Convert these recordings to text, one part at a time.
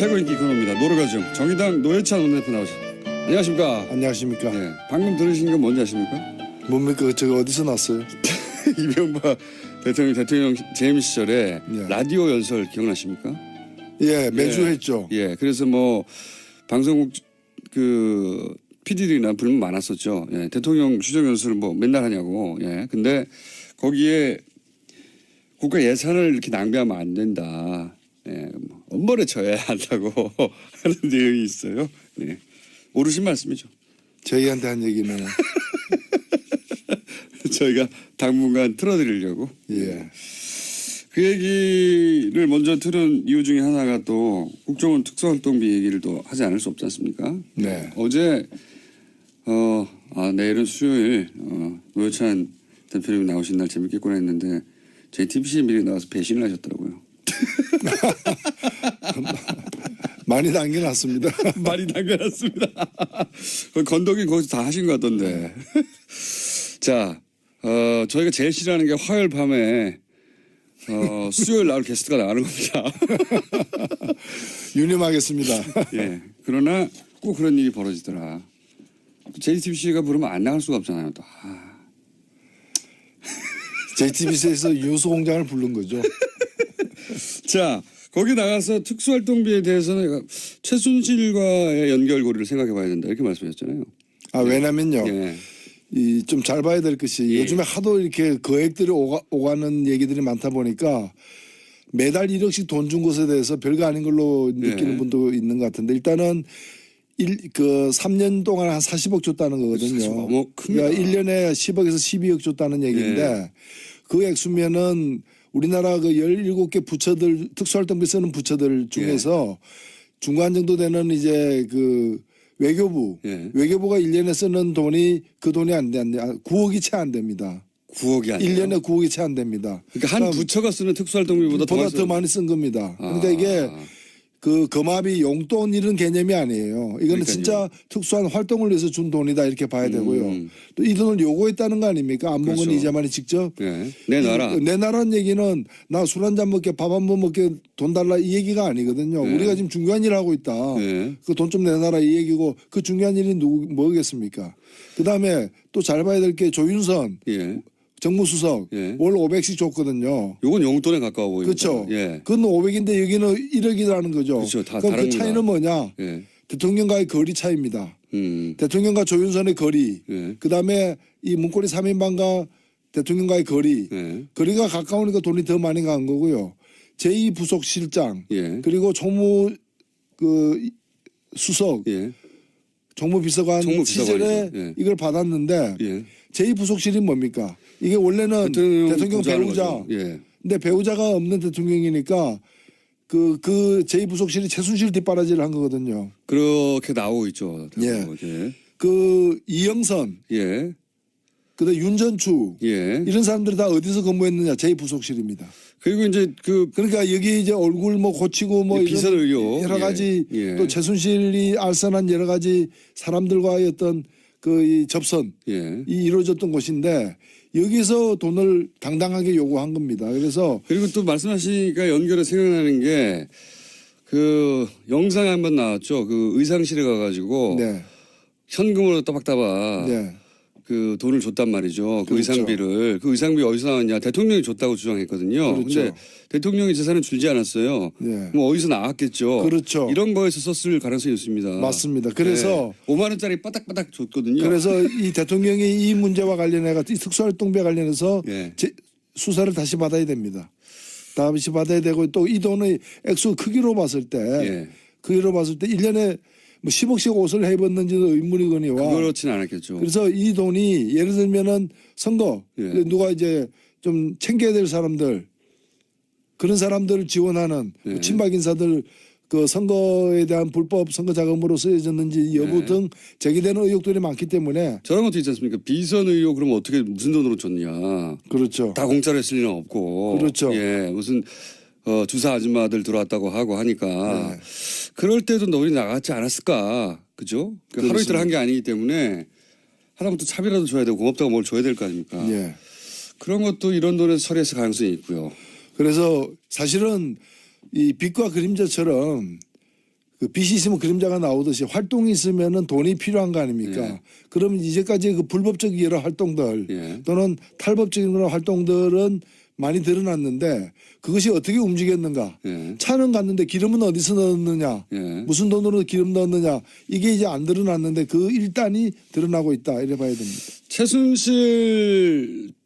최고 인기 코너입니다. 노르가즘 정의당 노회찬 원내대표 나오셨습니다. 안녕하십니까? 안녕하십니까? 네, 방금 들으신 건 뭔지 아십니까? 뭡니까? 저거 어디서 났어요? 이명박 대통령 재임 시절에 예. 라디오 연설 기억나십니까? 예, 매주 예. 했죠. 예, 그래서 뭐 방송국 그 PD들이나 불만 많았었죠. 예, 대통령 추정 연설을 뭐 맨날 하냐고. 예, 근데 거기에 국가 예산을 이렇게 낭비하면 안 된다. 예, 뭐 엄벌에 처해야 한다고 하는 내용이 있어요. 예, 옳으신 말씀이죠. 저희한테 한 얘기는 저희가 당분간 틀어드리려고. 예. 그 얘기를 먼저 들은 이유 중에 하나가 또 국정원 특수활동비 얘기를 또 하지 않을 수 없지 않습니까? 네. 어제 내일은 수요일 노회찬 대표님이 나오신 날 재밌겠구나 했는데 저희 TBC에 미리 나와서 배신을 하셨더라고요. 많이 남겨놨습니다. 많이 남겨놨습니다. 건더기 거기서 다 하신 것 같던데. 자, 저희가 제일 싫어하는 게 화요일 밤에 수요일 나올 게스트가 나가는 겁니다. 유념하겠습니다. 예. 그러나 꼭 그런 일이 벌어지더라. JTBC가 부르면 안 나갈 수가 없잖아요. 또. JTBC에서 유수공장을 부른 거죠. 자, 거기 나가서 특수활동비에 대해서는 최순실과의 연결고리를 생각해 봐야 된다. 이렇게 말씀하셨잖아요. 왜냐면요. 예. 이 좀 잘 봐야 될 것이 예. 요즘에 하도 이렇게 거액들이 오가는 얘기들이 많다 보니까 매달 1억씩 돈 준 것에 대해서 별거 아닌 걸로 느끼는 예. 분도 있는 것 같은데 일단은 3년 동안 한 40억 줬다는 거거든요. 40억 큽니다. 그러니까 1년에 10억에서 12억 줬다는 얘기인데 예. 그 액수면은 우리나라 그 17개 부처들 특수활동비 쓰는 부처들 중에서 중간 정도 되는 이제 그 외교부 예. 외교부가 1년에 쓰는 돈이 그 돈이 안 돼. 9억이 채 안 됩니다. 9억이 아니에요. 1년에 9억이 채 안 됩니다. 그러니까 한 부처가 쓰는 특수활동비보다 더 많이 쓴 겁니다. 그러니까 이게 그 거마비 용돈 이런 개념이 아니에요. 이거는 그러니까요. 진짜 특수한 활동을 위해서 준 돈이다 이렇게 봐야 되고요. 또 이 돈을 요구했다는 거 아닙니까? 안 먹은 그렇죠. 이자만이 직접. 예. 내놔라. 내놔라는 얘기는 나 술 한 잔 먹게 밥 한 번 먹게 돈 달라 이 얘기가 아니거든요. 네. 우리가 지금 중요한 일을 하고 있다. 네. 그 돈 좀 내놔라 이 얘기고 그 중요한 일이 뭐겠습니까? 그다음에 또 잘 봐야 될 게 조윤선 예. 정무수석 예. 월 500씩 줬거든요. 요건 용돈에 가까워 보입니다. 그렇죠. 예. 그건 500인데 여기는 1억이라는 거죠. 그렇죠. 다 그럼 그 다릅니다. 차이는 뭐냐? 예. 대통령과의 거리 차이입니다. 음. 대통령과 조윤선의 거리, 예. 그다음에 이 문고리 3인방과 대통령과의 거리, 예. 거리가 가까우니까 돈이 더 많이 간 거고요. 제2부속실장, 예. 그리고 총무 그 수석, 예. 총무비서관 총무비서관이죠. 시절에 예. 이걸 받았는데 예. 제2부속실이 뭡니까? 이게 원래는 대통령 보좌하는 배우자, 거죠. 예. 근데 배우자가 없는 대통령이니까 그 제2부속실이 최순실 뒷바라지를 한 거거든요. 그렇게 나오고 있죠. 예. 예. 그 이영선, 예. 그다음 윤전추 예. 이런 사람들이 다 어디서 근무했느냐? 제2부속실입니다. 그리고 이제 그러니까 여기 이제 얼굴 뭐 고치고 뭐 비선 이런 의료. 여러 가지 예. 또 최순실이 알선한 여러 가지 사람들과의 어떤 그 이 접선이 예. 이루어졌던 곳인데 여기서 돈을 당당하게 요구한 겁니다. 그래서 그리고 또 말씀하시니까 연결해 생각나는 게 그 영상에 한번 나왔죠. 그 의상실에 가가지고 네, 현금으로 따박따박 네, 그 돈을 줬단 말이죠. 그 그렇죠. 의상비를. 그 의상비 어디서 나왔냐. 대통령이 줬다고 주장했거든요. 그렇죠. 근데 대통령이 재산은 줄지 않았어요. 네. 뭐 어디서 나왔겠죠. 그렇죠. 이런 거에서 썼을 가능성이 있습니다. 맞습니다. 그래서 네. 5만 원짜리 바닥바닥 줬거든요. 그래서 이 대통령이 이 문제와 관련해서 이 특수활동비와 관련해서 예. 수사를 다시 받아야 됩니다. 다시 받아야 되고 또 이 돈의 액수 크기로 봤을 때 예. 1년에 뭐 10억씩 옷을 해입었는지도 의문이거니와 그렇진 않았겠죠. 그래서 이 돈이 예를 들면은 선거 예. 누가 이제 좀 챙겨야 될 사람들 그런 사람들을 지원하는 뭐 예. 친박 인사들 그 선거에 대한 불법 선거 자금으로 쓰여졌는지 여부 예. 등 제기되는 의혹들이 많기 때문에 저런 것도 있지 않습니까? 비선 의혹 그러면 어떻게 무슨 돈으로 줬냐. 그렇죠. 다 공짜로 했을 리는 없고. 그렇죠. 예. 무슨 주사 아줌마들 들어왔다고 하고 하니까 네. 그럴 때도 너희 나갔지 않았을까. 그죠? 그 하루 이틀 한 게 아니기 때문에 하나부터 차비라도 줘야 되고 고맙다고 뭘 줘야 될 거 아닙니까? 예. 그런 것도 이런 돈에서 처리했을 가능성이 있고요. 그래서 사실은 이 빛과 그림자처럼 그 빛이 있으면 그림자가 나오듯이 활동이 있으면은 돈이 필요한 거 아닙니까? 예. 그러면 이제까지 그 불법적 여러 활동들 예. 또는 탈법적인 그런 활동들은 많이 드러났는데 그것이 어떻게 움직였는가? 예. 차는 갔는데 기름은 어디서 넣었느냐? 예. 무슨 돈으로 기름 넣었느냐? 이게 이제 안 드러났는데 그 일단이 드러나고 있다 이래 봐야 됩니다.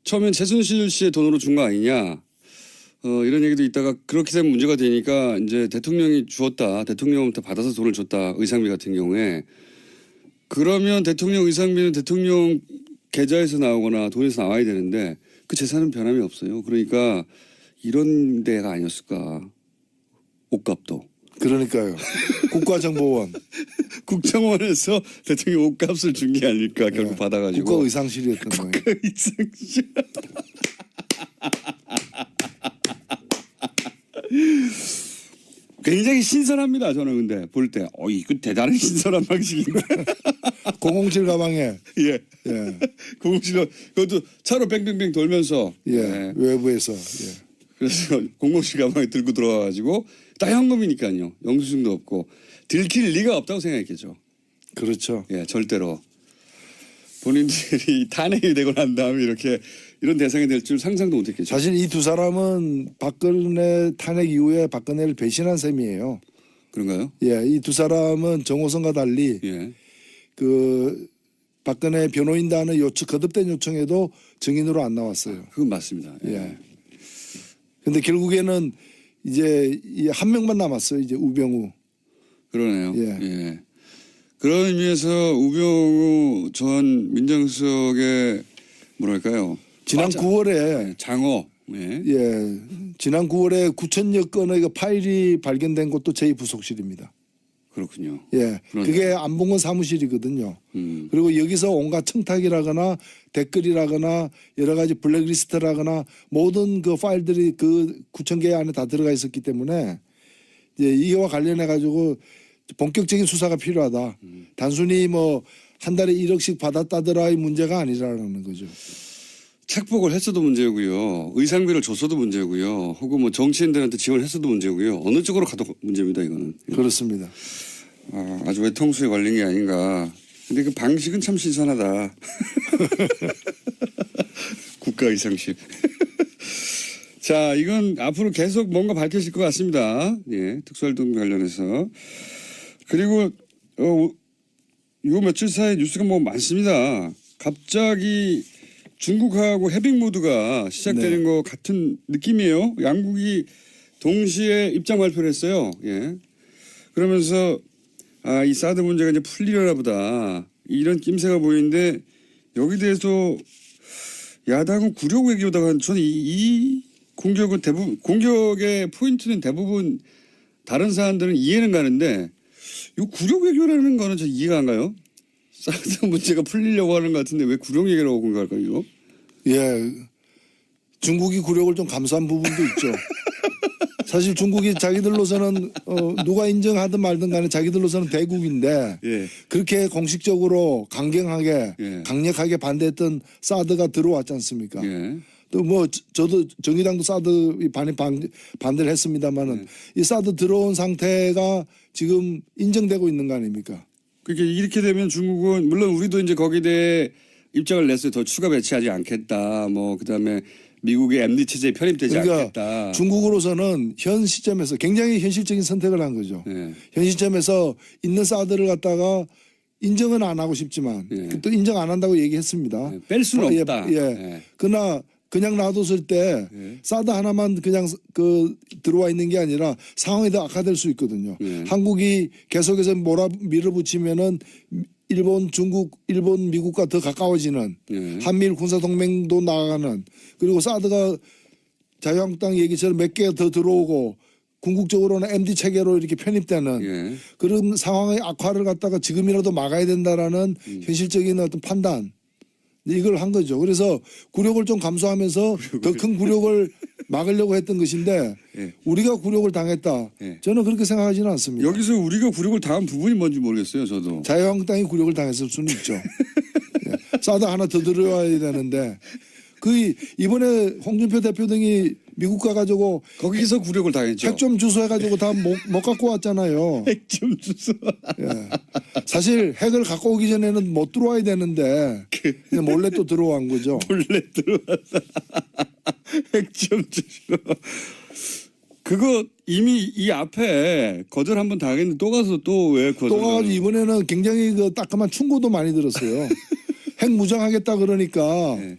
처음엔 최순실 씨의 돈으로 준 거 아니냐. 이런 얘기도 있다가 그렇게 되면 문제가 되니까 이제 대통령이 주었다. 대통령부터 받아서 돈을 줬다. 의상비 같은 경우에. 그러면 대통령 의상비는 대통령 계좌에서 나오거나 돈에서 나와야 되는데 그 재산은 변함이 없어요. 그러니까 이런 데가 아니었을까. 옷값도. 그러니까요. 국가정보원, 국정원에서 대통령 옷값을 준 게 아닐까 결국 받아가지고. 국가의상실이었던 거예요. 의상실. 굉장히 신선합니다. 저는 근데 볼 때, 이거 대단히 신선한 방식인데. 007 가방에 예. 예, 공공실로 그것도 차로 뺑뺑뺑 돌면서. 예, 외부에서 예. 그래서 공공실 가방에 들고 들어와가지고 다 현금이니까요. 영수증도 없고 들킬 리가 없다고 생각했겠죠. 그렇죠. 예, 절대로. 본인들이 탄핵이 되고 난 다음에 이렇게 이런 대상이 될 줄 상상도 못했겠죠. 사실 이 두 사람은 박근혜 탄핵 이후에 박근혜를 배신한 셈이에요. 그런가요? 예, 이 두 사람은 정호성과 달리 예. 그 박근혜 변호인단의 요청, 거듭된 요청에도 증인으로 안 나왔어요. 그건 맞습니다. 예. 예. 근데 결국에는 이제 이 한 명만 남았어요. 이제 우병우. 그러네요. 예. 예. 그런 의미에서 우병우 전 민정수석의 뭐랄까요? 지난 맞아. 9월에 장어. 예. 예, 지난 9월에 9천여 건의 그 파일이 발견된 곳도 제 부속실입니다. 그렇군요. 예, 그러네요. 그게 안봉건 사무실이거든요. 음. 그리고 여기서 온갖 청탁이라거나 댓글이라거나 여러 가지 블랙리스트라거나 모든 그 파일들이 그 9천 개 안에 다 들어가 있었기 때문에 이제 이와 관련해 가지고 본격적인 수사가 필요하다. 단순히 뭐 한 달에 1억씩 받았다더라의 문제가 아니라는 거죠. 착복을 했어도 문제고요. 의상비를 줬어도 문제고요. 혹은 뭐 정치인들한테 지원했어도 문제고요. 어느 쪽으로 가도 문제입니다. 이거는. 그렇습니다. 아주 외통수에 걸린 게 아닌가. 근데 그 방식은 참 신선하다. 국가 의상실. 자, 이건 앞으로 계속 뭔가 밝혀질 것 같습니다. 예, 특수활동 관련해서. 그리고 요 며칠 사이 뉴스가 뭐 많습니다. 갑자기 중국하고 해빙 모드가 시작되는 네. 것 같은 느낌이에요. 양국이 동시에 입장 발표를 했어요. 예. 그러면서 이 사드 문제가 이제 풀리려나 보다. 이런 낌새가 보이는데 여기 대해서 야당은 굴욕 외교다가 저는 이 공격은 대부분 공격의 포인트는 대부분 다른 사람들은 이해는 가는데 이 굴욕 외교라는 거는 저 이해가 안 가요. 사드 문제가 풀리려고 하는 것 같은데 왜 굴욕 얘기라고 공격할까요, 이거? 예, 중국이 굴욕을 좀 감수한 부분도 있죠. 사실 중국이 자기들로서는 누가 인정하든 말든 간에 자기들로서는 대국인데 예. 그렇게 공식적으로 강경하게 예. 강력하게 반대했던 사드가 들어왔지 않습니까? 예. 또 뭐 저도 정의당도 사드 반대를 했습니다마는 이 사드 들어온 상태가 지금 인정되고 있는 거 아닙니까? 그러니까 이렇게 되면 중국은 물론 우리도 이제 거기에 대해 입장을 냈어요. 더 추가 배치하지 않겠다. 뭐 그다음에 미국의 MD 체제에 편입되지 그러니까 않겠다. 중국으로서는 현 시점에서 굉장히 현실적인 선택을 한 거죠. 예. 현 시점에서 있는 사드를 갖다가 인정은 안 하고 싶지만 예. 또 인정 안 한다고 얘기했습니다. 뺄 수는 예, 없다. 예. 예. 그러나 그냥 놔뒀을 때 예. 사드 하나만 그냥 그 들어와 있는 게 아니라 상황이 더 악화될 수 있거든요. 예. 한국이 계속해서 밀어붙이면은 일본, 중국, 일본, 미국과 더 가까워지는 예. 한미일 군사동맹도 나가는 그리고 사드가 자유한국당 얘기처럼 몇 개가 더 들어오고 궁극적으로는 MD 체계로 이렇게 편입되는 예. 그런 상황의 악화를 갖다가 지금이라도 막아야 된다라는 현실적인 어떤 판단 이걸 한 거죠. 그래서 굴욕을 좀 감수하면서 더 큰 굴욕을 막으려고 했던 것인데 예. 우리가 굴욕을 당했다. 예. 저는 그렇게 생각하지는 않습니다. 여기서 우리가 굴욕을 당한 부분이 뭔지 모르겠어요. 저도. 자유한국당이 굴욕을 당했을 수는 있죠. 예. 사드 하나 더 들어와야 되는데 그 이번에 홍준표 대표 등이 미국 가가지고 거기서 굴욕을 당했죠. 핵 좀 주소해가지고 다 못 갖고 왔잖아요. 핵 좀 주소. 예. 사실 핵을 갖고 오기 전에는 못 들어와야 되는데 그냥 몰래 또 들어온 거죠. 몰래 들어와서 핵 좀 주소. 그거 이미 이 앞에 거절 한번 당했는데 또 가서 또 왜 거절? 또 가가지고 이번에는 굉장히 그 따끔한 충고도 많이 들었어요. 핵 무장하겠다 그러니까 네.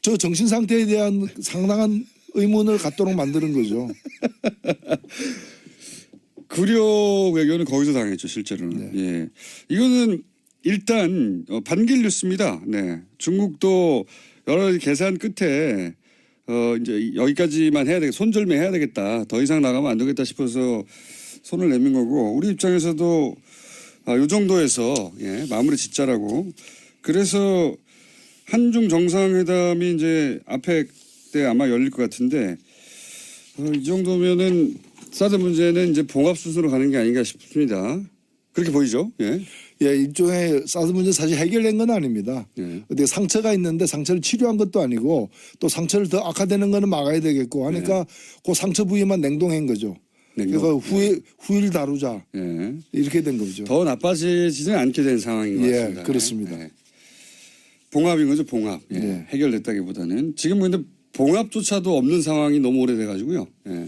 저 정신 상태에 대한 상당한 의문을 갖도록 만드는 거죠. 굴욕 외교는 거기서 당했죠, 실제로는. 네. 예. 이거는 일단 반길 뉴스입니다. 네. 중국도 여러 가지 계산 끝에 이제 여기까지만 해야 되겠다. 손절매 해야 되겠다. 더 이상 나가면 안 되겠다 싶어서 손을 내민 거고, 우리 입장에서도 요 정도에서 예, 마무리 짓자라고. 그래서 한중 정상회담이 이제 앞에 때 아마 열릴 것 같은데 이 정도면은 사드 문제는 이제 봉합 수순으로 가는 게 아닌가 싶습니다. 그렇게 보이죠? 예. 예, 일종의 사드 문제 사실 해결된 건 아닙니다. 예. 근데 상처가 있는데 상처를 치료한 것도 아니고 또 상처를 더 악화되는 거는 막아야 되겠고 하니까 그 상처 부위만 냉동한 거죠. 냉동. 그러니까 후일 다루자 예. 이렇게 된 거죠. 더 나빠지지는 않게 된 상황인 것 예, 같습니다. 그렇습니다. 예. 봉합인 거죠, 봉합. 예. 네. 해결됐다기보다는 지금 근데 봉합조차도 없는 상황이 너무 오래돼가지고요. 예.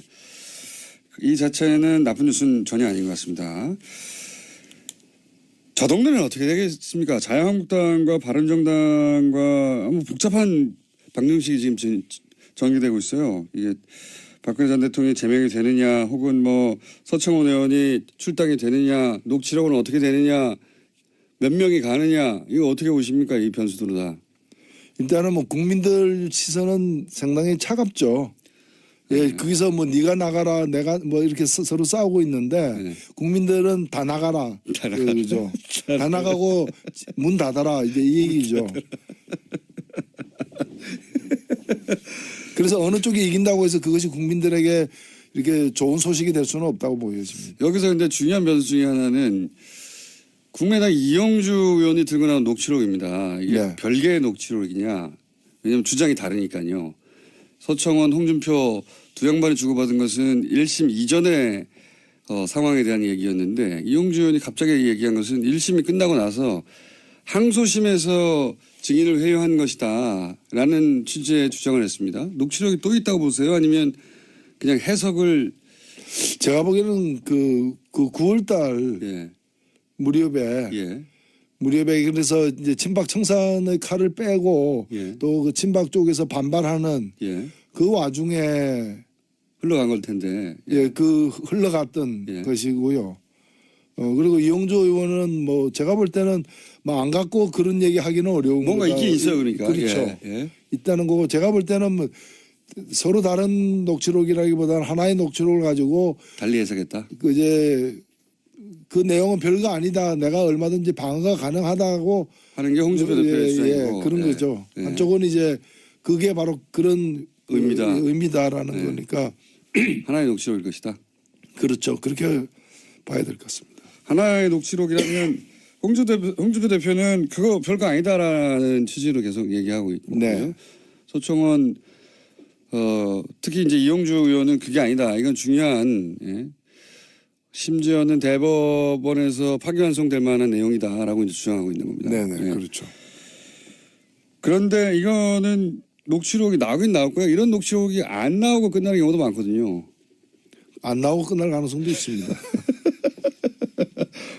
이 자체는 나쁜 뉴스는 전혀 아닌 것 같습니다. 저 동네는 어떻게 되겠습니까? 자유한국당과 바른정당과 아무 복잡한 방정식이 지금 전개되고 있어요. 이게 박근혜 전 대통령이 제명이 되느냐, 혹은 뭐 서청원 의원이 출당이 되느냐, 녹취록은 어떻게 되느냐, 몇 명이 가느냐, 이거 어떻게 보십니까? 이 변수들은 다. 일단은 뭐 국민들 시선은 상당히 차갑죠. 예, 거기서 뭐 네가 나가라, 내가 뭐 이렇게 서로 싸우고 있는데 네. 국민들은 다 나가라, 그죠? 다 나가고 문 닫아라 이제 이 얘기죠. 그래서 어느 쪽이 이긴다고 해서 그것이 국민들에게 이렇게 좋은 소식이 될 수는 없다고 보여집니다. 여기서 근데 중요한 변수 중에 하나는 국민의당 이영주 의원이 들고 나온 녹취록입니다. 이게 네. 별개의 녹취록이냐. 왜냐하면 주장이 다르니까요. 서청원, 홍준표 두 양반이 주고받은 것은 1심 이전의 상황에 대한 얘기였는데 이영주 의원이 갑자기 얘기한 것은 1심이 끝나고 나서 항소심에서 증인을 회유한 것이다 라는 취지의 주장을 했습니다. 녹취록이 또 있다고 보세요? 아니면 그냥 해석을. 제가 보기에는 그 9월달 예. 무렵에 예. 그래서 이제 친박 청산의 칼을 빼고 예. 또 그 친박 쪽에서 반발하는 예. 그 와중에 흘러간 걸 텐데. 예, 그 흘러갔던 예. 것이고요. 그리고 이용조 의원은 뭐 제가 볼 때는 뭐 안 갖고 그런 얘기 하기는 어려운 뭔가 거다. 있긴 있어요, 그러니까. 그렇죠. 예. 예. 있다는 거고 제가 볼 때는 뭐 서로 다른 녹취록이라기보다는 하나의 녹취록을 가지고 달리 해석했다. 그 이제 그 내용은 별거 아니다. 내가 얼마든지 방어가 가능하다고 하는 게 홍준표 대표의 주장이고. 그런 예. 거죠. 예. 한쪽은 이제 그게 바로 그런 의미다라는 네. 거니까 하나의 녹취록일 것이다. 그렇죠. 그렇게 봐야 될 것 같습니다. 하나의 녹취록이라면 홍준표 대표는 그거 별거 아니다라는 취지로 계속 얘기하고 있고. 네. 서청원 특히 이제 이용주 의원은 그게 아니다. 이건 중요한 심지어는 대법원에서 파기환송될 만한 내용이다라고 이제 주장하고 있는 겁니다. 네네 예. 그렇죠. 그런데 이거는 녹취록이 나오긴 나왔고요. 이런 녹취록이 안 나오고 끝나는 경우도 많거든요. 안 나오고 끝날 가능성도 있습니다.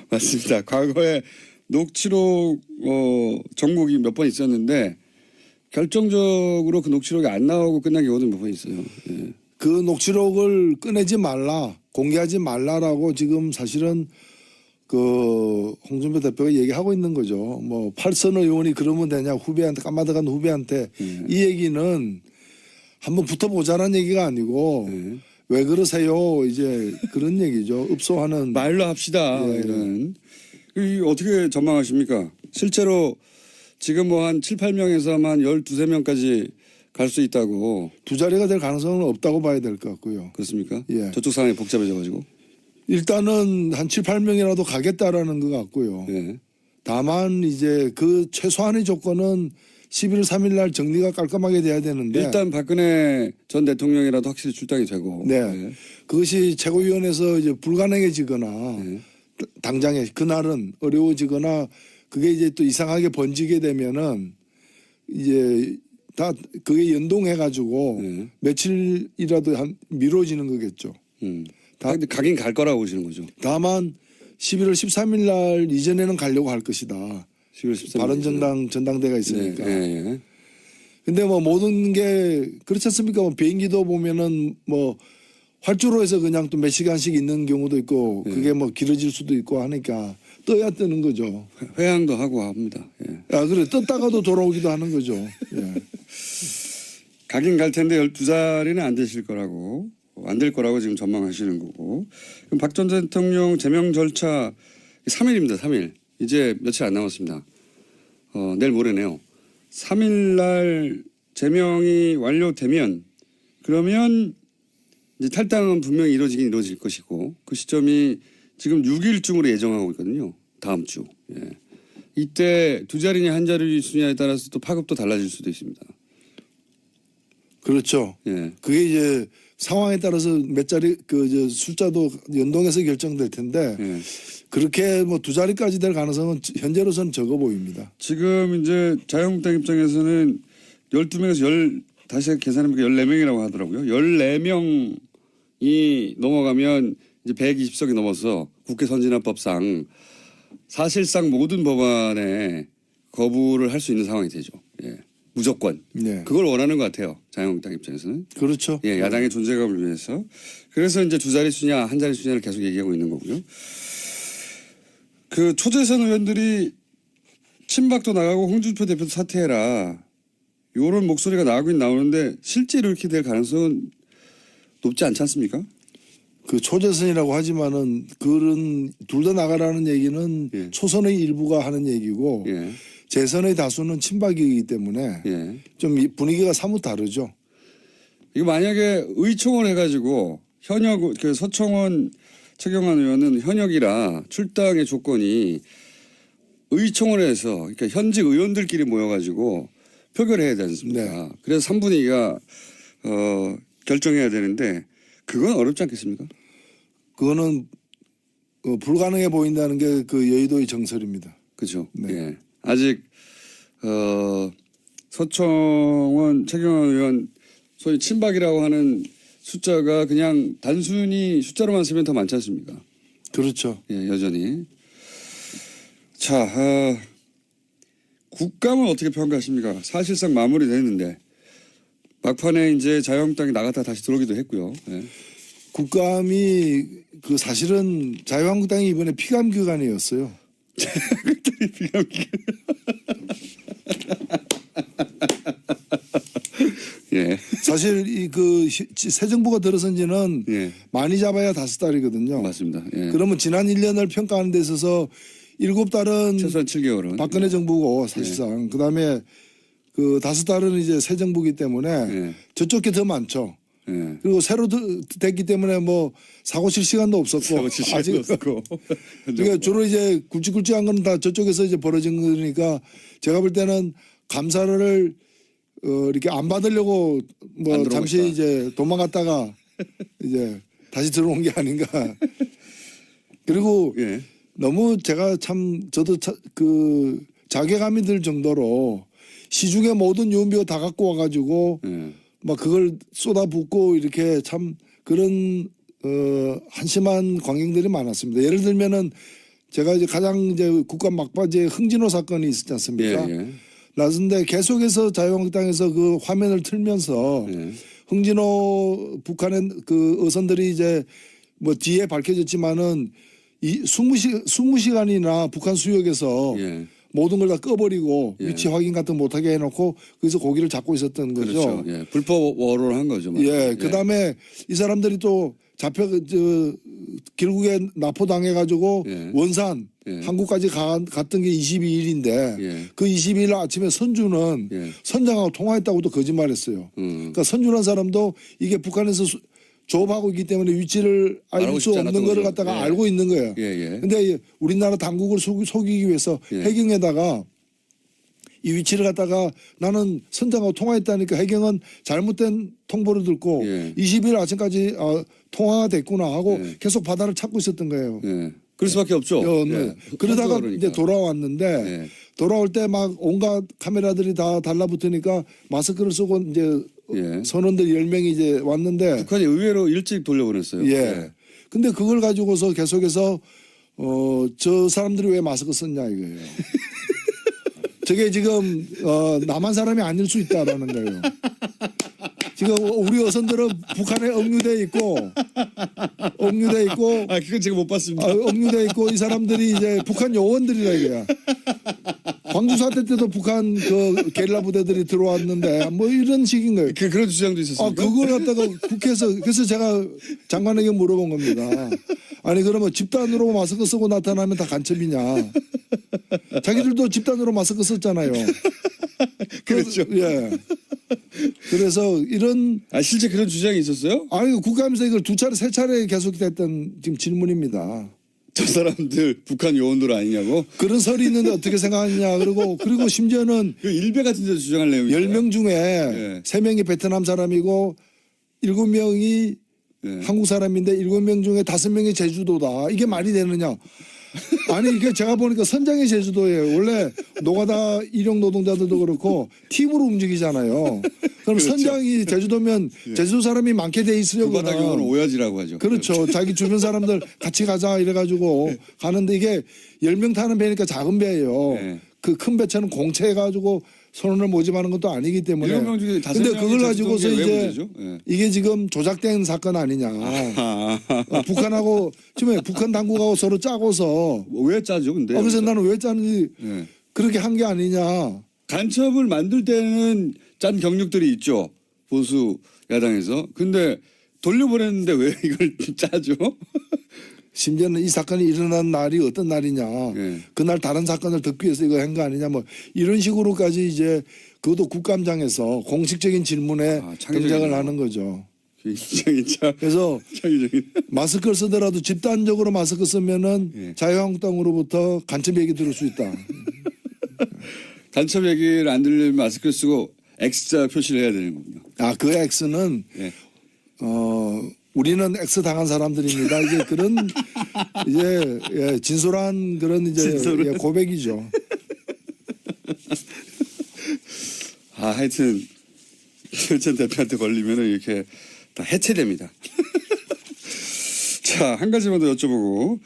맞습니다. 과거에 녹취록 정국이 몇 번 있었는데 결정적으로 그 녹취록이 안 나오고 끝난 경우도 몇 번 있어요. 예. 그 녹취록을 꺼내지 말라, 공개하지 말라라고 지금 사실은 그 홍준표 대표가 얘기하고 있는 거죠. 뭐 팔선 의원이 그러면 되냐 후배한테 까마득한 후배한테 이 얘기는 한번 붙어보자는 얘기가 아니고 왜 그러세요 이제 그런 얘기죠. 읍소하는 말로 합시다. 예. 이런. 이 어떻게 전망하십니까? 실제로 지금 뭐 한 7, 8명에서 한 12, 13명까지 갈 수 있다고. 두 자리가 될 가능성은 없다고 봐야 될 것 같고요. 그렇습니까? 예. 저쪽 상황이 복잡해져가지고. 일단은 한 7, 8명이라도 가겠다라는 것 같고요. 예. 다만 이제 그 최소한의 조건은 11월 3일 날 정리가 깔끔하게 돼야 되는데 일단 박근혜 전 대통령이라도 확실히 출당이 되고. 네. 그것이 최고위원회에서 이제 불가능해지거나 네. 당장에 그날은 어려워지거나 그게 이제 또 이상하게 번지게 되면은 이제 다 그게 연동해 가지고 네. 며칠이라도 한 미뤄지는 거겠죠. 근데 가긴 갈 거라고 보시는 거죠. 다만 11월 13일 날 이전에는 가려고 할 것이다. 11월 13일. 바른정당 전당대가 있으니까. 네. 근데 뭐 모든 게 그렇지 않습니까? 뭐 비행기도 보면은 뭐 활주로 해서 그냥 또 몇 시간씩 있는 경우도 있고 그게 뭐 길어질 수도 있고 하니까 떠야 뜨는 거죠. 회항도 하고 합니다. 예. 아, 그래. 떴다가도 돌아오기도 하는 거죠. 예. 가긴 갈 텐데 12자리는 안 되실 거라고. 안 될 거라고 지금 전망하시는 거고. 그럼 박 전 대통령 제명 절차 3일입니다. 3일. 이제 며칠 안 남았습니다. 내일 모레네요. 3일 날 제명이 완료되면 그러면 이제 탈당은 분명히 이루어지긴 이루어질 것이고 그 시점이 지금 6일쯤으로 예정하고 있거든요. 다음 주. 예. 이때 두 자리냐 한 자리수냐에 따라서 또 파급도 달라질 수도 있습니다. 그렇죠. 예. 그게 이제 상황에 따라서 몇 자리 그 숫자도 연동해서 결정될 텐데 예. 그렇게 뭐 두 자리까지 될 가능성은 현재로서는 적어 보입니다. 지금 이제 자유한국당 입장에서는 12명에서 다시 계산해보니까 14명이라고 하더라고요. 14명이 넘어가면 이제 120석이 넘어서 국회 선진화법상 사실상 모든 법안에 거부를 할 수 있는 상황이 되죠. 예. 무조건. 네. 그걸 원하는 것 같아요. 자유한국당 입장에서는. 그렇죠. 예, 야당의 존재감을 위해서. 그래서 이제 두 자릿수냐 한 자릿수냐를 계속 얘기하고 있는 거고요. 그 초재선 의원들이 친박도 나가고 홍준표 대표도 사퇴해라. 이런 목소리가 나오긴 나오는데 실제로 이렇게 될 가능성은 높지 않지 않습니까? 그 초재선이라고 하지만은 그런 둘 다 나가라는 얘기는 예. 초선의 일부가 하는 얘기고 예. 재선의 다수는 친박이기 때문에 예. 좀 이 분위기가 사뭇 다르죠. 이거 만약에 의총을 해가지고 현역 그 서청원 최경환 의원은 현역이라 출당의 조건이 의총을 해서 그러니까 현직 의원들끼리 모여가지고 표결해야 되지 않습니까? 네. 그래서 3분의 2가 결정해야 되는데 그건 어렵지 않겠습니까? 그거는 불가능해 보인다는 게 그 여의도의 정설입니다. 그렇죠. 네. 예. 아직 서청원 최경환 의원 소위 친박이라고 하는 숫자가 그냥 단순히 숫자로만 쓰면 더 많지 않습니까? 그렇죠. 예, 여전히. 자, 국감은 어떻게 평가하십니까? 사실상 마무리됐는데 막판에 이제 자유한국당이 나갔다 다시 들어오기도 했고요. 예. 국감이 그 사실은 자유한국당이 이번에 피감 기간이었어요. 예. 사실 이 그 새 정부가 들어선 지는 예. 많이 잡아야 5달이거든요. 맞습니다. 예. 그러면 지난 1년을 평가하는 데 있어서 7달은 최소한 7개월은 박근혜 정부고 사실상 그다음에 그 5달은 이제 새 정부기 때문에 예. 저쪽 게 더 많죠. 예. 그리고 새로 됐기 때문에 뭐 사고 칠 시간도 없었고 아직 없었고. 그러니까 주로 이제 굵직굵직한 건 다 저쪽에서 이제 벌어진 거니까 제가 볼 때는 감사를 이렇게 안 받으려고 뭐 안 잠시 들어오겠다. 이제 도망갔다가 이제 다시 들어온 게 아닌가. 그리고 예. 너무 제가 참 저도 그 자괴감이 들 정도로 시중에 모든 유언비어 다 갖고 와가지고 예. 막 그걸 쏟아붓고 이렇게 참 그런 한심한 광경들이 많았습니다. 예를 들면은 제가 이제 가장 이제 국감 막바지에 흥진호 사건이 있었지 않습니까? 예. 예. 나선데 계속해서 자유한국당에서 그 화면을 틀면서 예. 흥진호 북한의 그 어선들이 이제 뭐 뒤에 밝혀졌지만은 이 20시간이나 북한 수역에서 예. 모든 걸 다 꺼버리고 예. 위치 확인 같은 거 못하게 해놓고 거기서 고기를 잡고 있었던 거죠. 그렇죠. 예. 불법 워로를 한 거죠. 예. 그다음에 이 사람들이 또 결국에 납포당해가지고 예. 원산 예. 한국까지 갔던 게 22일인데 예. 그 22일 아침에 선주는 예. 선장하고 통화했다고도 거짓말했어요. 그러니까 선주란 사람도 이게 북한에서 조업하고 있기 때문에 위치를 알 알고 수 싶지 없는 않았던 거를 거죠. 갖다가 예. 알고 있는 거예요. 예. 예. 근데 우리나라 당국을 속이기 위해서 예. 해경에다가 이 위치를 갖다가 나는 선장하고 통화했다니까 해경은 잘못된 통보를 듣고 예. 20일 아침까지 통화가 됐구나 하고 예. 계속 바다를 찾고 있었던 거예요. 예. 그럴 수밖에 없죠. 네. 예. 그러다가 그러니까. 이제 돌아왔는데 예. 돌아올 때 막 온갖 카메라들이 다 달라붙으니까 마스크를 쓰고 이제 예. 선원들 10명이 이제 왔는데 북한이 의외로 일찍 돌려보냈어요. 예. 근데 그걸 가지고서 계속해서 저 사람들이 왜 마스크 썼냐 이거예요. 저게 지금 남한 사람이 아닐 수 있다라는 거예요. 지금 우리 어선들은 북한에 억류돼 있고 아, 그건 제가 못 봤습니다. 억류돼 있고 이 사람들이 이제 북한 요원들이라 이거야. 광주 사태 때도 북한 그 게릴라 부대들이 들어왔는데 뭐 이런 식인 거예요. 그런 주장도 있었습니까? 그걸 갖다가 국회에서 그래서 제가 장관에게 물어본 겁니다. 아니 그러면 집단으로 마스크 쓰고 나타나면 다 간첩이냐? 자기들도 집단으로 마스크 썼잖아요. 그렇죠. 예. 그래서 이런 실제 그런 주장이 있었어요? 아니 국감에서 이걸 두 차례 세 차례 계속됐던 지금 질문입니다. 저 사람들 북한 요원들 아니냐고? 그런 설이 있는데 어떻게 생각하느냐. 그리고 심지어는 그 일베 같은 데서 주장할 내용이 10명 중에 예. 3명이 베트남 사람이고 7명이 예. 한국 사람인데 7명 중에 5명이 제주도다. 이게 말이 되느냐. 아니 이게 제가 보니까 선장이 제주도예요. 원래 노가다 일용 노동자들도 그렇고 팀으로 움직이잖아요. 그럼 그렇죠. 선장이 제주도면 제주도 사람이 많게 돼 있으려고. 그 바닥 용어는 오야지라고 하죠. 그렇죠. 자기 주변 사람들 같이 가자 이래가지고 가는데 이게 10명 타는 배니까 작은 배예요. 네. 그 큰 배차는 공채해가지고 선원을 모집하는 것도 아니기 때문에. 7명 중에 5명이 근데 그걸 가지고서 제주도인 게 왜 이제 문제죠? 예. 이게 지금 조작된 사건 아니냐. 북한하고 지금 북한 당국하고 서로 짜고서. 왜 짜죠, 근데? 그래서 나는 왜 짜는지 예. 그렇게 한 게 아니냐. 간첩을 만들 때는 짠 경력들이 있죠. 보수 야당에서. 근데 돌려보냈는데 왜 이걸 짜죠? 심지어는 이 사건이 일어난 날이 어떤 날이냐. 예. 그날 다른 사건을 덮기 위해서 이거 한 거 아니냐. 뭐 이런 식으로까지 이제 그것도 국감장에서 공식적인 질문에 창의적이네요. 등장을 하는 거죠. 굉장히 그래서 창의적인. 마스크를 쓰더라도 집단적으로 마스크 쓰면은 예. 자유한국당으로부터 간첩 얘기 들을 수 있다. 간첩 얘기를 안 들리면 마스크를 쓰고 X자 표시를 해야 되는 거군요. 그 X는 예. 우리는 X 당한 사람들입니다. 이제 그런 이제 예, 진솔한 그런 이제 예, 고백이죠. 하여튼 최천 대표한테 걸리면은 이렇게 다 해체됩니다. 자, 한 가지만 더 여쭤보고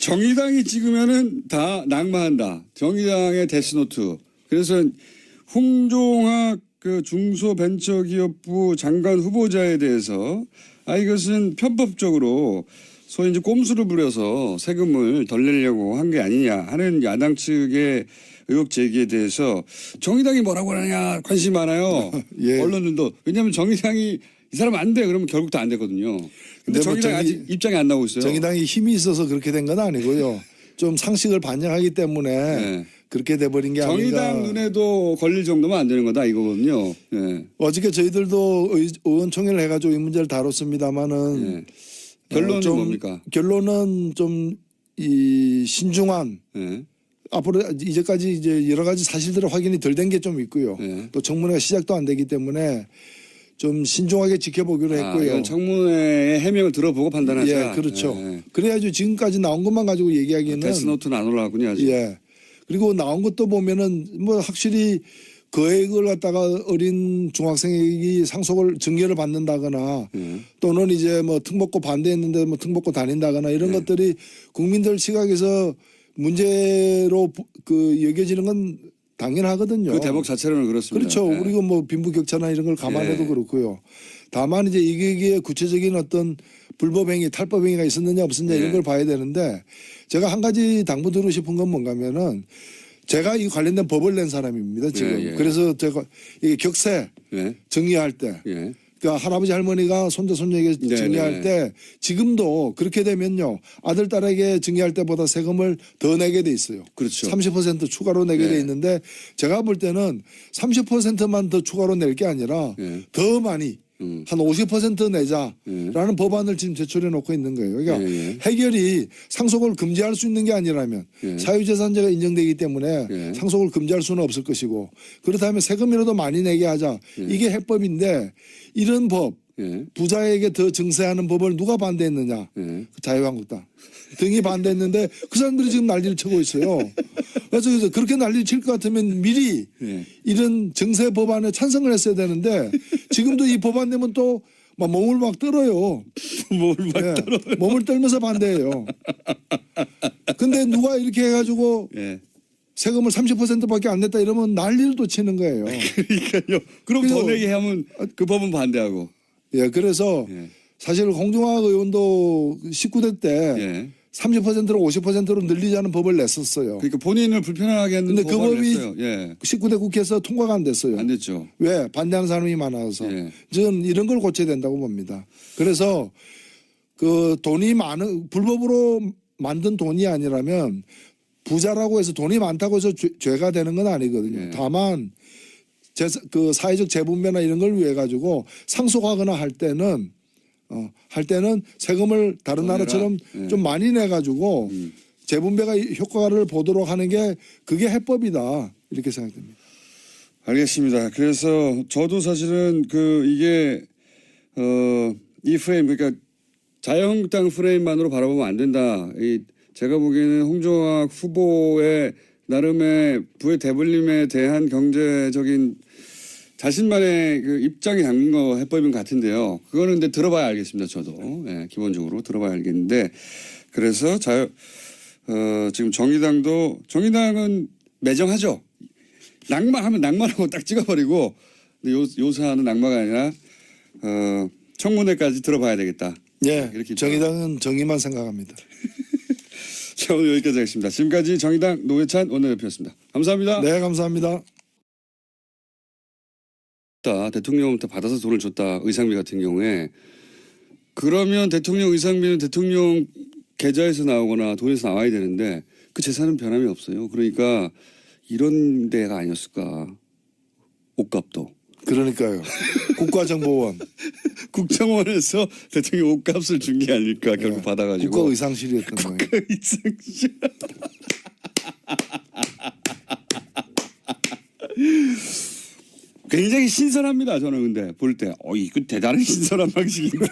정의당이 찍으면은 다 낙마한다. 정의당의 데스노트. 그래서 홍종학 그 중소벤처기업부 장관 후보자에 대해서 이것은 편법적으로 소위 이제 꼼수를 부려서 세금을 덜 내려고 한 게 아니냐 하는 야당 측의 의혹 제기에 대해서 정의당이 뭐라고 하느냐 관심이 많아요. 예. 언론들도. 왜냐하면 정의당이 이 사람 안 돼. 그러면 결국 다 안 되거든요. 근데 뭐 정의당이 아직 입장이 안 나오고 있어요. 정의당이 힘이 있어서 그렇게 된 건 아니고요. 좀 상식을 반영하기 때문에 네. 그렇게 돼버린 게 정의당 아닌가. 눈에도 걸릴 정도면 안 되는 거다 이거거든요. 예. 어저께 저희들도 의원총회를 해가지고 이 문제를 다뤘습니다마는 예. 결론은 좀 뭡니까? 결론은 좀 이 신중한 예. 앞으로 이제까지 이제 여러 가지 사실들의 확인이 덜 된 게 좀 있고요. 예. 또 청문회가 시작도 안 되기 때문에 좀 신중하게 지켜보기로 했고요. 이건 청문회의 해명을 들어보고 판단하자. 예, 그렇죠. 예. 그래야지 지금까지 나온 것만 가지고 얘기하기는 데스노트는 안 올라왔군요 아직. 예. 그리고 나온 것도 보면은 뭐 확실히 거액을 갖다가 어린 중학생이 상속을 증여를 받는다거나 또는 이제 뭐 특목고 반대했는데 뭐 특목고 다닌다거나 이런 것들이 국민들 시각에서 문제로 그 여겨지는 건 당연하거든요. 그 대목 자체로는 그렇습니다. 그렇죠. 예. 그리고 뭐 빈부격차나 이런 걸 감안해도 예. 그렇고요. 다만 이제 이게 구체적인 어떤 불법행위, 탈법행위가 있었느냐 없었느냐 이런 예. 걸 봐야 되는데 제가 한 가지 당부드리고 싶은 건 뭔가면은 제가 이 관련된 법을 낸 사람입니다. 지금. 예, 예. 그래서 제가 이게 격세 예. 정리할 때 예. 그러니까 할아버지 할머니가 손자 손녀에게 네, 증여할 네. 때 지금도 그렇게 되면요 아들 딸에게 증여할 때보다 세금을 더 내게 돼 있어요. 그렇죠. 30% 추가로 내게 네. 돼 있는데 제가 볼 때는 30%만 더 추가로 낼 게 아니라 네. 더 많이 한 50% 내자라는 법안을 지금 제출해 놓고 있는 거예요. 그러니까 해결이 상속을 금지할 수 있는 게 아니라면 사유재산자가 인정되기 때문에 상속을 금지할 수는 없을 것이고 그렇다면 세금이라도 많이 내게 하자. 이게 해법인데 이런 법 부자에게 더 증세하는 법을 누가 반대했느냐. 자유한국당 등이 반대했는데 그 사람들이 지금 난리를 치고 있어요. 그래서 그렇게 난리를 칠 것 같으면 미리 이런 증세 법안에 찬성을 했어야 되는데 지금도 이 법안 되면 또 막 몸을 막 떨어요. 몸을 막 떨어요. 몸을 떨면서 반대해요. 근데 누가 이렇게 해가지고 세금을 30%밖에 안 냈다 이러면 난리를 또 치는 거예요. 그러니까요. 그럼 더 내게 하면 그 법은 반대하고. 예, 그래서 사실 홍종학 의원도 19대 때 30%로 50%로 늘리자는 법을 냈었어요. 그러니까 본인을 불편하게 했는데 근데 그 법이 냈어요. 19대 국회에서 통과가 안 됐어요. 안 됐죠. 왜? 반대하는 사람이 많아서. 저는 이런 걸 고쳐야 된다고 봅니다. 그래서 그 돈이 많은 불법으로 만든 돈이 아니라면 부자라고 해서 돈이 많다고 해서 죄가 되는 건 아니거든요. 다만 그 사회적 재분배나 이런 걸 위해 가지고 상속하거나 할 때는 세금을 다른 나라처럼 좀 많이 내 가지고 재분배가 효과를 보도록 하는 게 그게 해법이다 이렇게 생각됩니다. 알겠습니다. 그래서 저도 사실은 이게 이 프레임 그러니까 자유한국당 프레임만으로 바라보면 안 된다. 제가 보기에는 홍종학 후보의 나름의 부의 대불림에 대한 경제적인 자신만의 그 입장이 담긴 거 해법인 것 같은데요. 그거는 근데 들어봐야 알겠습니다. 저도 기본적으로 들어봐야 알겠는데 그래서 지금 정의당은 매정하죠. 낙마하면 낙마라고 딱 찍어버리고 요사하는 낙마가 아니라 청문회까지 들어봐야 되겠다. 예, 이렇게 정의당은 정의만 생각합니다. 자, 오늘 여기까지 하겠습니다. 지금까지 정의당 노회찬 원내대표였습니다. 감사합니다. 네, 감사합니다. 대통령부터 받아서 돈을 줬다. 의상비 같은 경우에 그러면 대통령 의상비는 대통령 계좌에서 나오거나 돈에서 나와야 되는데 그 재산은 변함이 없어요. 그러니까 이런 데가 아니었을까. 옷값도. 그러니까요. 국가정보원. 국정원에서 대통령 옷값을 준 게 아닐까 결국 받아가지고. 국가의상실이었던 거예요. 국가의상실. 굉장히 신선합니다. 저는 근데 볼 때. 이거 대단히 신선한 방식인데.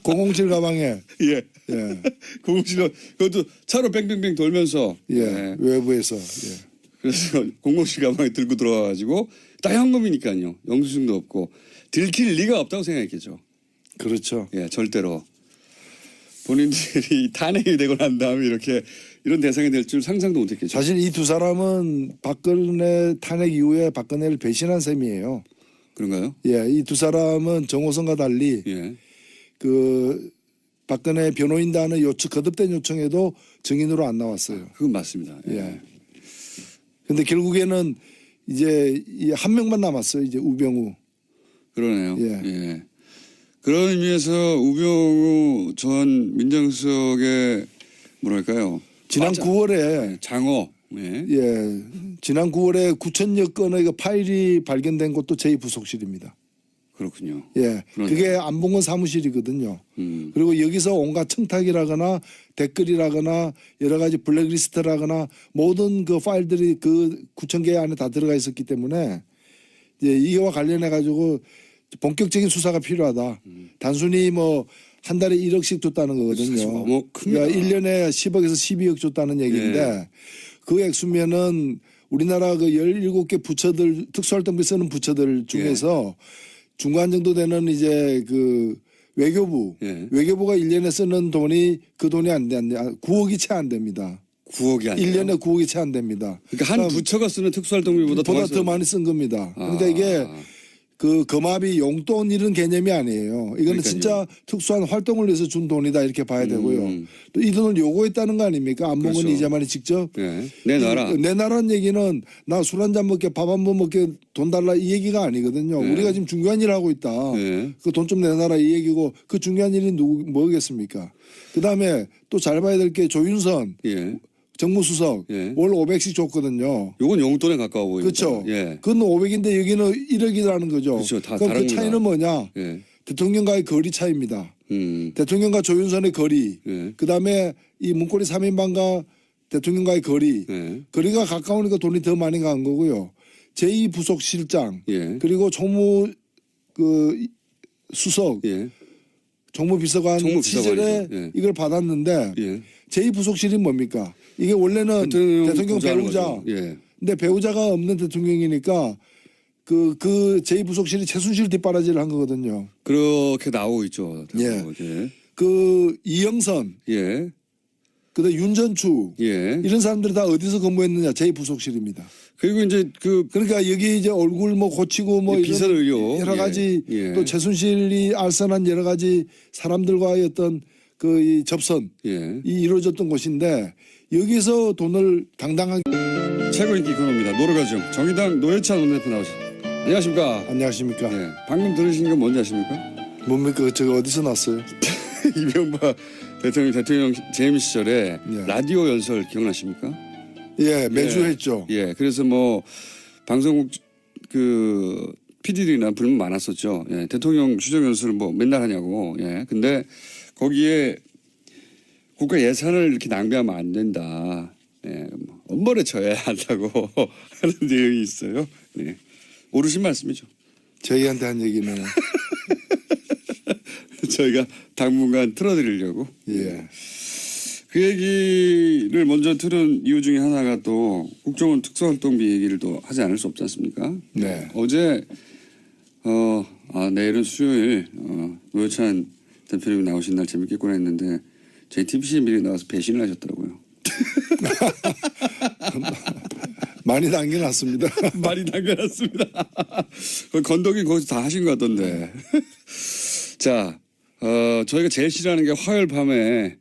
007 가방에. 예. 007 그것도 차로 뺑뺑뺑 돌면서. 외부에서. 그래서 007 가방에 들고 들어와가지고 다 현금이니까요. 영수증도 없고 들킬 리가 없다고 생각했겠죠. 그렇죠. 절대로. 본인들이 탄핵이 되고 난 다음에 이런 대상이 될 줄 상상도 못했겠죠. 사실 이 두 사람은 박근혜 탄핵 이후에 박근혜를 배신한 셈이에요. 그런가요? 이 두 사람은 정호성과 달리 그 박근혜 변호인단의 거듭된 요청에도 증인으로 안 나왔어요. 그건 맞습니다. 근데 결국에는 이제 한 명만 남았어요. 이제 우병우. 그러네요. 그런 의미에서 우병우 전 민정수석의 뭐랄까요? 지난 9월에 장어. 지난 9월에 9천여 건의 그 파일이 발견된 곳도 제 부속실입니다. 그렇군요. 그게 안봉건 사무실이거든요. 그리고 여기서 온갖 청탁이라거나 댓글이라거나 여러 가지 블랙리스트라거나 모든 그 파일들이 그 9천 개 안에 다 들어가 있었기 때문에 이와 관련해 가지고 본격적인 수사가 필요하다. 단순히 한 달에 1억씩 줬다는 거거든요. 너무 큽니다. 그러니까 1년에 10억에서 12억 줬다는 얘기인데 그 액수면은 우리나라 그 17개 부처들 특수활동비 쓰는 부처들 중에서 중간 정도 되는 이제 그 외교부가 1년에 쓰는 돈이 그 돈이 안 돼. 9억이 채 안 됩니다. 9억이 아니에요. 1년에 9억이 채 안 됩니다. 그러니까 한 부처가 쓰는 특수활동비보다 더 많이 쓴 겁니다. 그러니까 이게 그 금압이 용돈 이런 개념이 아니에요. 이거는 그러니까요. 진짜 특수한 활동을 위해서 준 돈이다 이렇게 봐야 되고요. 또 이 돈을 요구했다는 거 아닙니까? 안봉근 이자만이 직접. 내놔라. 내놔라는 얘기는 나 술 한 잔 먹게 밥 한 번 먹게 돈 달라 이 얘기가 아니거든요. 우리가 지금 중요한 일을 하고 있다. 그 돈 좀 내놔라 이 얘기고 그 중요한 일이 뭐겠습니까? 그다음에 또 잘 봐야 될 게 조윤선 정무수석 예. 월 500씩 줬거든요. 요건 용돈에 가까워 보입니다. 그렇죠. 예. 그건 500인데 여기는 1억이라는 거죠. 그렇죠. 다 그럼 그 다릅니다. 차이는 뭐냐? 예. 대통령과의 거리 차이입니다. 대통령과 조윤선의 거리, 예. 그다음에 이 문고리 3인방과 대통령과의 거리, 예. 거리가 가까우니까 돈이 더 많이 간 거고요. 제2부속실장, 예. 그리고 총무 그 수석, 예. 정무비서관 정무비서관이죠. 시절에 예. 이걸 받았는데 예. 제2부속실이 뭡니까? 이게 원래는 대통령 보좌하는 배우자, 거죠. 예. 근데 배우자가 없는 대통령이니까 그 제2부속실이 최순실 뒷바라지를 한 거거든요. 그렇게 나오고 있죠. 예. 예. 그 이영선, 예. 그다음 윤전추 예. 이런 사람들이 다 어디서 근무했느냐? 제2부속실입니다. 그리고 이제 그러니까 여기 이제 얼굴 뭐 고치고 뭐 비선 이런 의료. 여러 가지 예. 또 최순실이 알선한 여러 가지 사람들과의 어떤 그 이 접선이 예. 이루어졌던 곳인데 여기서 돈을 당당하게. 최고 인기 코너입니다. 노르가즘 정의당 노회찬 원내대표 나오셨습니다. 안녕하십니까? 안녕하십니까? 예. 방금 들으신 건 뭔지 아십니까? 뭡니까? 저거 어디서 났어요? 이명박 대통령 재임 시절에 예. 라디오 연설 기억나십니까? 예, 매주 예. 했죠. 예. 그래서 뭐 방송국 그 PD들이나 불만 많았었죠. 예. 대통령 추정 연설을 뭐 맨날 하냐고. 예. 근데 거기에 국가 예산을 이렇게 낭비하면 안 된다. 예. 뭐 엄벌에 처해야 한다고 하는 내용이 있어요. 네. 옳으신 말씀이죠. 저희한테 한 얘기는. 저희가 당분간 틀어드리려고. 예. 그 얘기를 먼저 들은 이유 중에 하나가 또 국정원 특수활동비 얘기를 또 하지 않을 수 없지 않습니까? 네. 어제 내일은 수요일 노회찬 대표님이 나오신 날 재밌겠구나 했는데 JTBC에 미리 나와서 배신을 하셨더라고요. 많이 남겨놨습니다. 많이 남겨놨습니다. 건더기 거기서 다 하신 것 같던데. 자, 저희가 제일 싫어하는 게 화요일 밤에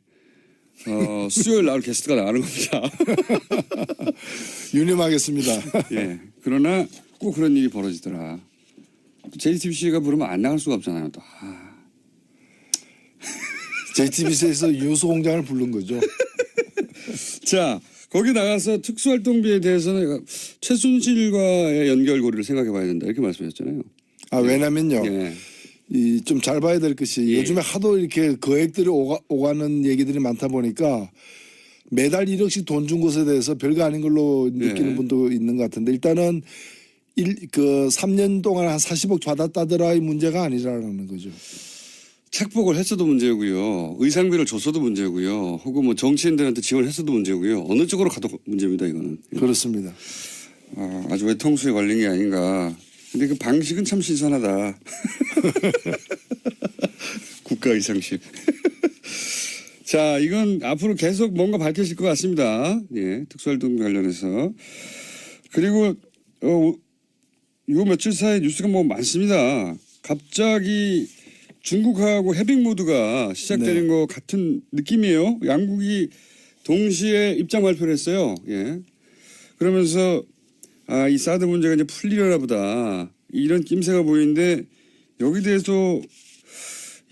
수요일 나올 게스트가 나가는 겁니다. 유념하겠습니다. 예. 그러나 꼭 그런 일이 벌어지더라. JTBC가 부르면 안 나갈 수가 없잖아요. 또. JTBC에서 유수공장을 부른 거죠. 자, 거기 나가서 특수활동비에 대해서는 최순실과의 연결고리를 생각해 봐야 된다. 이렇게 말씀하셨잖아요. 왜냐면요. 예. 이 좀 잘 봐야 될 것이 예. 요즘에 하도 이렇게 거액들이 오가는 얘기들이 많다 보니까 매달 1억씩 돈 준 것에 대해서 별거 아닌 걸로 느끼는 예. 분도 있는 것 같은데 일단은 3년 동안 한 40억 받았다더라의 문제가 아니라는 거죠. 착복을 했어도 문제고요. 의상비를 줬어도 문제고요. 혹은 뭐 정치인들한테 지원했어도 문제고요. 어느 쪽으로 가도 문제입니다. 이거는. 그렇습니다. 아주 외통수에 걸린 게 아닌가. 근데 그 방식은 참 신선하다. 국가 의상식. 자, 이건 앞으로 계속 뭔가 밝혀질 것 같습니다. 예, 특수활동 관련해서. 그리고 요 며칠 사이 뉴스가 뭐 많습니다. 갑자기 중국하고 해빙 모드가 시작되는 것 같은 느낌이에요. 양국이 동시에 입장 발표를 했어요. 예. 그러면서 이 사드 문제가 이제 풀리려나 보다. 이런 낌새가 보이는데 여기 대해서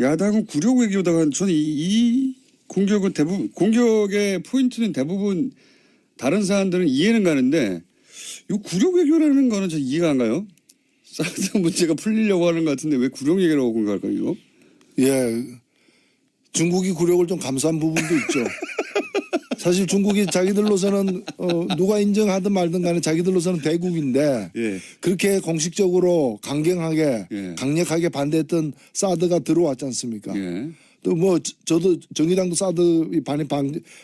야당은 굴욕 외교다가 저는 이 공격은 대부분 공격의 포인트는 대부분 다른 사람들은 이해는 가는데 이 굴욕 외교라는 거는 저 이해가 안 가요. 사드 문제가 풀리려고 하는 것 같은데 왜 굴욕 얘기라고 공격할까요, 이거? 예. 중국이 굴욕을 좀 감수한 부분도 있죠. 사실 중국이 자기들로서는 누가 인정하든 말든 간에 자기들로서는 대국인데 예. 그렇게 공식적으로 강경하게 예. 강력하게 반대했던 사드가 들어왔지 않습니까? 예. 또 뭐 저도 정의당도 사드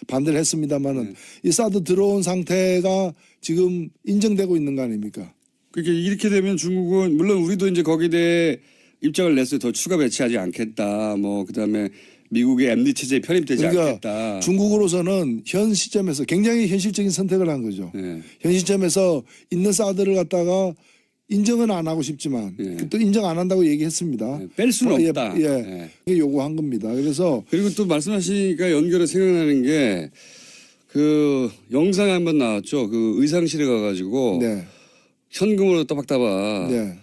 반대를 했습니다마는 이 사드 들어온 상태가 지금 인정되고 있는 거 아닙니까? 그렇게 이렇게 되면 중국은 물론 우리도 이제 거기에 대해 입장을 냈어요. 더 추가 배치하지 않겠다. 뭐 그다음에 미국의 MD 체제에 편입되지 그러니까 않겠다. 중국으로서는 현 시점에서 굉장히 현실적인 선택을 한 거죠. 예. 현 시점에서 있는 사드를 갖다가 인정은 안 하고 싶지만 예. 또 인정 안 한다고 얘기했습니다. 뺄 수는 예, 없다. 예. 이게 요구한 겁니다. 그래서 그리고 또 말씀하시니까 연결해 생각나는 게 그 영상 한번 나왔죠. 그 의상실에 가가지고 네. 현금으로 따박따박 네.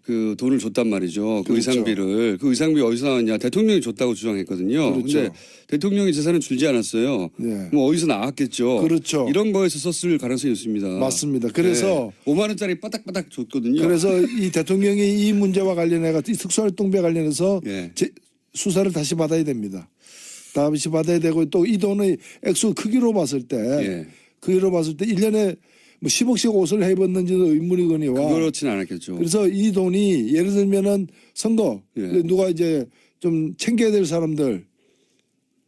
그 돈을 줬단 말이죠. 그 그렇죠. 의상비를. 그 의상비 어디서 나왔냐. 대통령이 줬다고 주장했거든요. 그렇죠. 근데 대통령이 재산은 줄지 않았어요. 예. 뭐 어디서 나왔겠죠. 그렇죠. 이런 거에서 썼을 가능성이 있습니다. 맞습니다. 그래서 5만 원짜리 바닥바닥 줬거든요. 그래서 이 대통령이 이 문제와 관련해 가지고 특수활동비와 관련해서 예. 수사를 다시 받아야 됩니다. 다시 받아야 되고 또 이 돈의 액수 크기로 봤을 때 예. 크기로 봤을 때 1년에 뭐 10억씩 옷을 해입었는지도 의문이거니와 그렇지는 않았겠죠. 그래서 이 돈이 예를 들면은 선거 예. 누가 이제 좀 챙겨야 될 사람들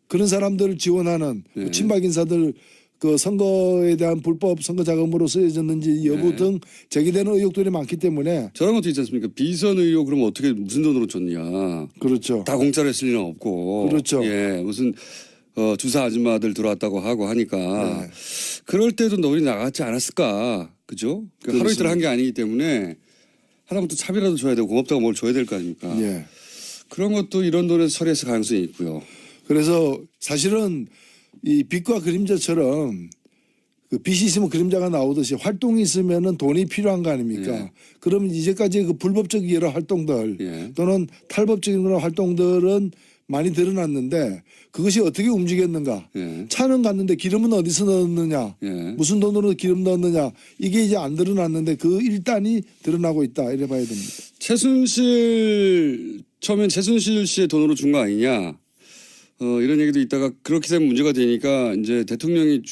그런 사람들을 지원하는 예. 친박 인사들 그 선거에 대한 불법 선거 자금으로 쓰여졌는지 여부 예. 등 제기되는 의혹들이 많기 때문에 저런 것도 있지 않습니까? 비선 의혹 그러면 어떻게 무슨 돈으로 줬냐. 그렇죠. 다 공짜로 했을 리는 없고. 그렇죠. 예. 무슨 주사 아줌마들 들어왔다고 하고 하니까 네. 그럴 때도 돈이 나갔지 않았을까. 그죠? 하루 이틀 그렇습니다. 한 게 아니기 때문에 하다못해 차비라도 줘야 되고 고맙다고 뭘 줘야 될 거 아닙니까? 예. 그런 것도 이런 돈에서 처리했을 가능성이 있고요. 그래서 사실은 이 빛과 그림자처럼 그 빛이 있으면 그림자가 나오듯이 활동이 있으면은 돈이 필요한 거 아닙니까? 예. 그럼 이제까지 그 불법적 여러 활동들 예. 또는 또는 탈법적인 그런 활동들은 많이 드러났는데 그것이 어떻게 움직였는가? 예. 차는 갔는데 기름은 어디서 넣었느냐? 예. 무슨 돈으로 기름 넣었느냐? 이게 이제 안 드러났는데 그 일단이 드러나고 있다 이래 봐야 됩니다. 처음엔 최순실 씨의 돈으로 준 거 아니냐. 이런 얘기도 있다가 그렇게 되면 문제가 되니까 이제 대통령이